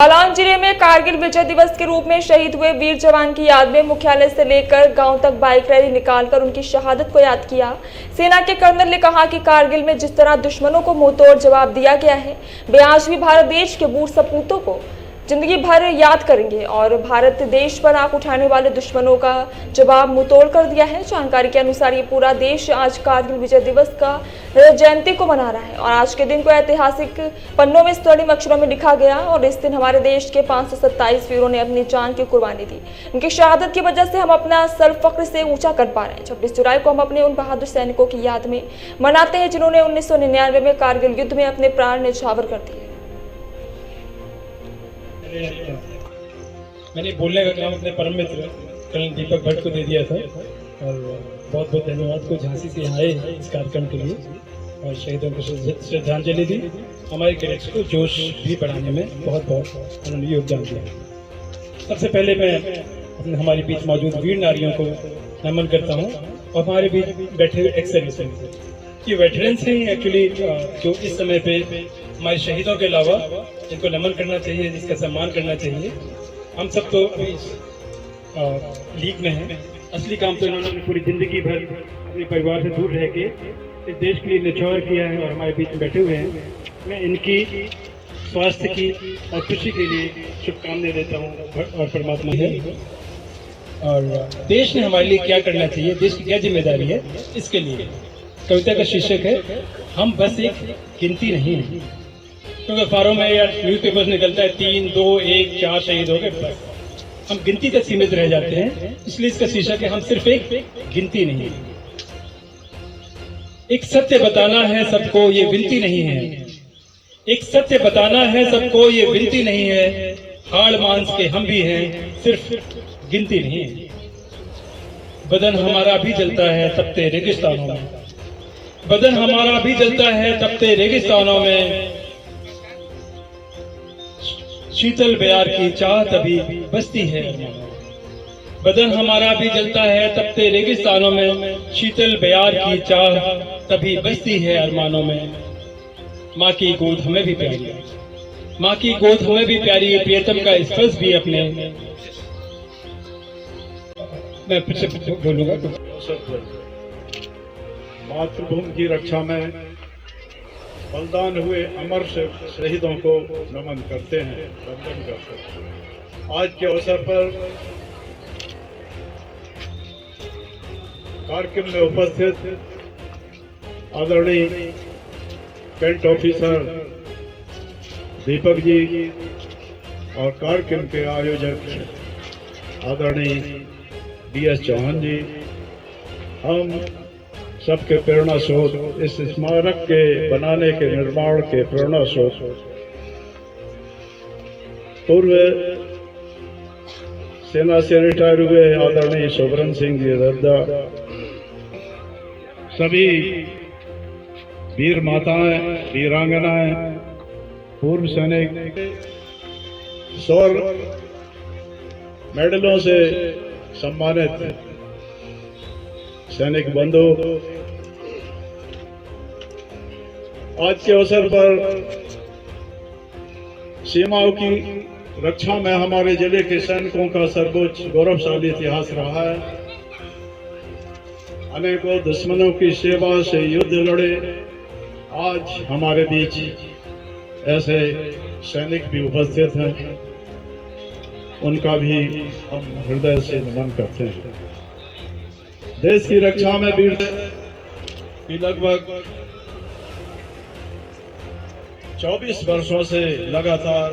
जालौन जिले में कारगिल विजय दिवस के रूप में शहीद हुए वीर जवान की याद में मुख्यालय से लेकर गांव तक बाइक रैली निकालकर उनकी शहादत को याद किया। सेना के कर्नल ने कहा कि कारगिल में जिस तरह दुश्मनों को मुंहतोड़ जवाब दिया गया है, वे आज भी भारत देश के बूढ़ सपूतों को जिंदगी भर याद करेंगे और भारत देश पर आंख उठाने वाले दुश्मनों का जवाब मुंहतोड़ कर दिया है। जानकारी के अनुसार ये पूरा देश आज कारगिल विजय दिवस का जयंती को मना रहा है और आज के दिन को ऐतिहासिक पन्नों में स्वर्णिम अक्षरों में लिखा गया। और इस दिन हमारे देश के 527 वीरों ने अपनी जान की कुर्बानी दी। उनकी शहादत की वजह से हम अपना सर फख्र से ऊंचा कर पा रहे हैं। 26 जुलाई को हम अपने उन बहादुर सैनिकों की याद में मनाते हैं जिन्होंने 1999 में कारगिल युद्ध में अपने प्राण न्यौछावर कर दिए। मैंने बोलने का काम अपने परम मित्र कर्नल दीपक भट्ट को दे दिया था और बहुत बहुत धन्यवाद को झांसी से आए इस कार्यक्रम के लिए और शहीदों को श्रद्धांजलि दी। हमारे कैडेट्स को जोश भी बढ़ाने में बहुत बहुत उन्होंने योगदान दिया। सबसे पहले मैं अपने हमारे बीच मौजूद वीर नारियों को नमन करता हूँ और हमारे बीच बैठे हुए एक्स सर्विसमैन ये वेटरन्स हैं एक्चुअली जो इस समय पे हमारे शहीदों के अलावा जिनको नमन करना चाहिए, जिसका सम्मान करना चाहिए। हम सब तो अभी लीग में हैं। असली काम तो इन्होंने पूरी जिंदगी भर अपने परिवार से दूर रह के इस देश के लिए न्यौछावर किया है और हमारे बीच में बैठे हुए हैं। मैं इनकी स्वास्थ्य की और खुशी के लिए शुभकामनाएं देता हूँ और परमात्मा है। और देश ने हमारे लिए क्या करना चाहिए, देश की क्या जिम्मेदारी है, इसके लिए कविता का शीर्षक है हम बस एक गिनती नहीं है। क्योंकि अखबारों में या न्यूज़पेपर्स निकलता है 3, 2, 1, 4 शहीद हो गए, बस हम गिनती तक सीमित रह जाते हैं। इसलिए इसका शीर्षक है हम सिर्फ एक गिनती नहीं। एक सत्य बताना है सबको, ये विनती नहीं है। एक सत्य बताना है सबको, ये विनती नहीं है। हाड़ मांस के हम भी हैं, सिर्फ गिनती नहीं है। बदन हमारा भी जलता है तपते रेगिस्तानों में, बदन हमारा भी जलता है तपते रेगिस्तानों में। शीतल बयार की चाह तभी बसती है, बदन हमारा भी जलता है तपते रेगिस्तानों में। शीतल बयार की चाह तभी बसती है अरमानों में। माँ की गोद हमें भी प्यारी है, माँ की गोद हमें भी प्यारी है। प्रियतम का स्पर्श भी अपने। मैं फिर से बोलूंगा। मातृभूमि की रक्षा में बलिदान हुए अमर शहीदों को नमन करते हैं, वंदन करते हैं। आज के अवसर पर कारगिल में उपस्थित आदरणीय कैंट ऑफिसर दीपक जी और कारगिल के आयोजक आदरणीय DS चौहान जी, हम सबके प्रेरणा स्रोत, इस स्मारक के बनाने के निर्माण के प्रेरणा स्रोत पूर्व सेना से रिटायर हुए आदरणीय शोभरन सिंह जी दद्दा, सभी वीर माताएं, वीरांगनाएं, पूर्व सैनिक, स्वर्ण मेडलों से सम्मानित सैनिक बंधु, आज के अवसर पर सीमाओं की रक्षा में हमारे जिले के सैनिकों का सर्वोच्च गौरवशाली इतिहास रहा है। अनेकों दुश्मनों की सेवा से युद्ध लड़े। आज हमारे बीच ऐसे सैनिक भी उपस्थित हैं, उनका भी हम हृदय से नमन करते हैं। देश की रक्षा में वीर की लगभग 24 वर्षों से लगातार